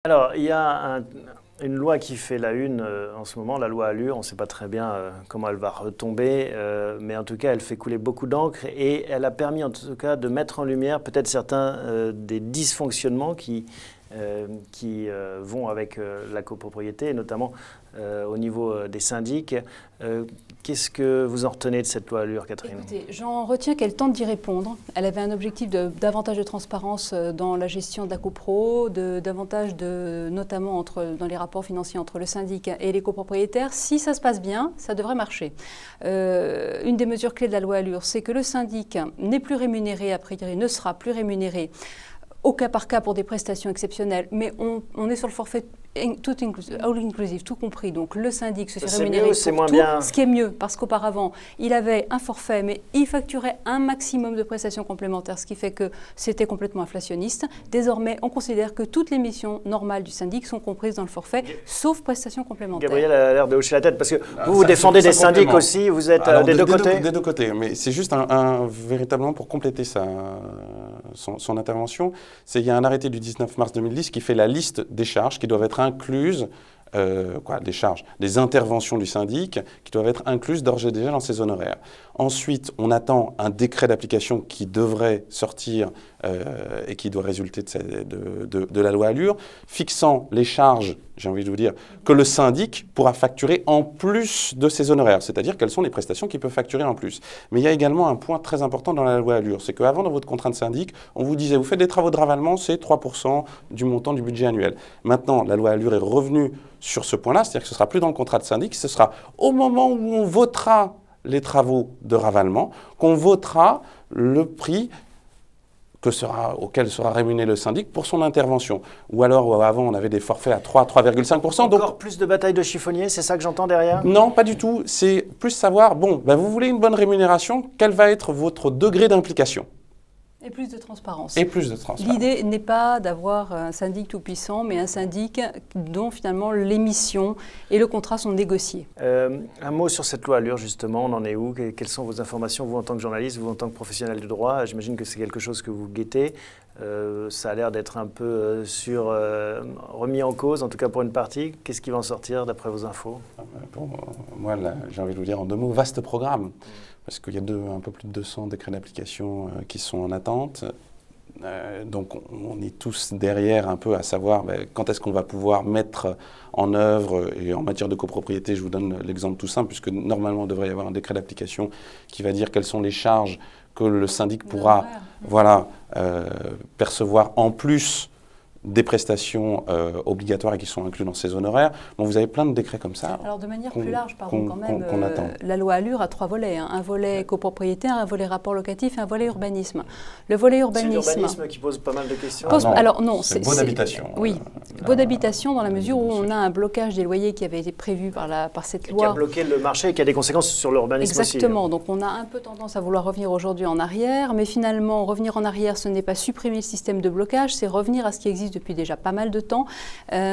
Alors, il y a une loi qui fait la une en ce moment, la loi Allure. On ne sait pas très bien comment elle va retomber, mais en tout cas, elle fait couler beaucoup d'encre et elle a permis en tout cas de mettre en lumière peut-être certains des dysfonctionnements qui vont avec la copropriété, et notamment au niveau des syndics. Qu'est-ce que vous en retenez de cette loi Allure, Catherine? Écoutez, j'en retiens qu'elle tente d'y répondre. Elle avait un objectif de davantage de transparence dans la gestion de la copro, notamment dans les rapports financiers entre le syndic et les copropriétaires. Si ça se passe bien, ça devrait marcher. Une des mesures clés de la loi Allure, c'est que le syndic n'est plus rémunéré, a priori ne sera plus rémunéré au cas par cas pour des prestations exceptionnelles, mais on est sur le forfait tout inclusive, tout compris. Donc le syndic se fait rémunérer pour tout, ce qui est mieux, parce qu'auparavant, il avait un forfait, mais il facturait un maximum de prestations complémentaires, ce qui fait que c'était complètement inflationniste. Désormais, on considère que toutes les missions normales du syndic sont comprises dans le forfait, sauf prestations complémentaires. Gabriel a l'air de hocher la tête, parce que vous défendez des syndics aussi, vous êtes des deux côtés. Des deux côtés, mais c'est juste véritablement pour compléter son intervention. Il y a un arrêté du 19 mars 2010 qui fait la liste des charges qui doivent être incluses, des interventions du syndic qui doivent être incluses d'ores et déjà dans ses honoraires. Ensuite, on attend un décret d'application qui devrait sortir et qui doit résulter de la loi Allure, fixant les charges, j'ai envie de vous dire, que le syndic pourra facturer en plus de ses honoraires, c'est-à-dire quelles sont les prestations qu'il peut facturer en plus. Mais il y a également un point très important dans la loi Allure, c'est qu'avant, dans votre contrat de syndic, on vous disait, vous faites des travaux de ravalement, c'est 3% du montant du budget annuel. Maintenant, la loi Allure est revenue sur ce point-là, c'est-à-dire que ce ne sera plus dans le contrat de syndic, ce sera au moment où on votera les travaux de ravalement, qu'on votera le prix auquel sera rémunéré le syndic pour son intervention. Ou alors, avant, on avait des forfaits à 3,5%. Encore plus de batailles de chiffonniers, c'est ça que j'entends derrière? Non, pas du tout. C'est plus savoir, vous voulez une bonne rémunération, quel va être votre degré d'implication? Et plus de transparence. Et plus de transparence. L'idée n'est pas d'avoir un syndic tout-puissant, mais un syndic dont finalement les missions et le contrat sont négociés. Un mot sur cette loi Allure, justement, on en est où? Quelles sont vos informations, vous en tant que journaliste, vous en tant que professionnel du droit? J'imagine que c'est quelque chose que vous guettez. Ça a l'air d'être un peu remis en cause, en tout cas pour une partie. Qu'est-ce qui va en sortir d'après vos infos? Moi, j'ai envie de vous dire en deux mots, vaste programme. Parce qu'il y a un peu plus de 200 décrets d'application qui sont en attente. Donc on est tous derrière un peu à savoir quand est-ce qu'on va pouvoir mettre en œuvre, et en matière de copropriété, je vous donne l'exemple tout simple, puisque normalement il devrait y avoir un décret d'application qui va dire quelles sont les charges que le syndic pourra percevoir en plus des prestations obligatoires et qui sont inclus dans ses honoraires. Bon, vous avez plein de décrets comme ça. Alors de manière plus large, qu'on attend. La loi Allure a 3 volets. Un volet copropriété, un volet rapport locatif et un volet urbanisme. Le volet urbanisme... C'est l'urbanisme qui pose pas mal de questions. C'est beau d'habitation. Oui, beau d'habitation dans la mesure où on a un blocage des loyers qui avait été prévu par cette loi. Qui a bloqué le marché et qui a des conséquences sur l'urbanisme aussi. Exactement. Donc on a un peu tendance à vouloir revenir aujourd'hui en arrière, mais finalement, revenir en arrière, ce n'est pas supprimer le système de blocage, c'est revenir à ce qui existe depuis déjà pas mal de temps,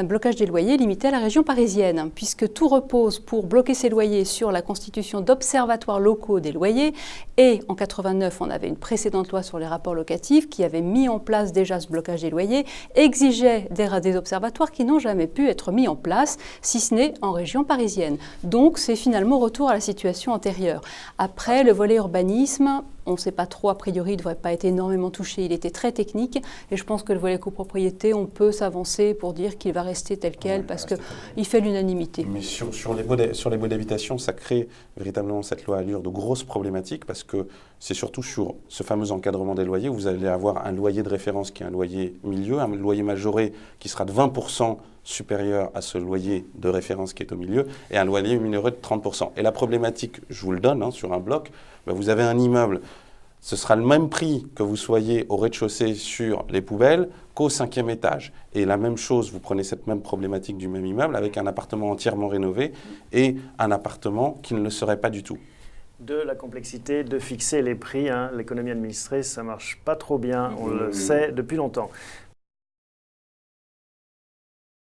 blocage des loyers limité à la région parisienne, puisque tout repose pour bloquer ces loyers sur la constitution d'observatoires locaux des loyers. Et en 89, on avait une précédente loi sur les rapports locatifs qui avait mis en place déjà ce blocage des loyers, exigeait des observatoires qui n'ont jamais pu être mis en place, si ce n'est en région parisienne. Donc c'est finalement retour à la situation antérieure. Après, le volet urbanisme, on ne sait pas trop, a priori, il ne devrait pas être énormément touché. Il était très technique et je pense que le volet copropriété, on peut s'avancer pour dire qu'il va rester tel quel parce qu'il fait l'unanimité. Mais sur les baux d'habitation, ça crée véritablement cette loi Allure de grosses problématiques parce que c'est surtout sur ce fameux encadrement des loyers où vous allez avoir un loyer de référence qui est un loyer milieu, un loyer majoré qui sera de 20% supérieur à ce loyer de référence qui est au milieu et un loyer minoré de 30%. Et la problématique, je vous le donne, sur un bloc, vous avez un immeuble, ce sera le même prix que vous soyez au rez-de-chaussée sur les poubelles qu'au 5e étage. Et la même chose, vous prenez cette même problématique du même immeuble avec un appartement entièrement rénové et un appartement qui ne le serait pas du tout. De la complexité de fixer les prix, l'économie administrée, ça ne marche pas trop bien, on le sait depuis longtemps.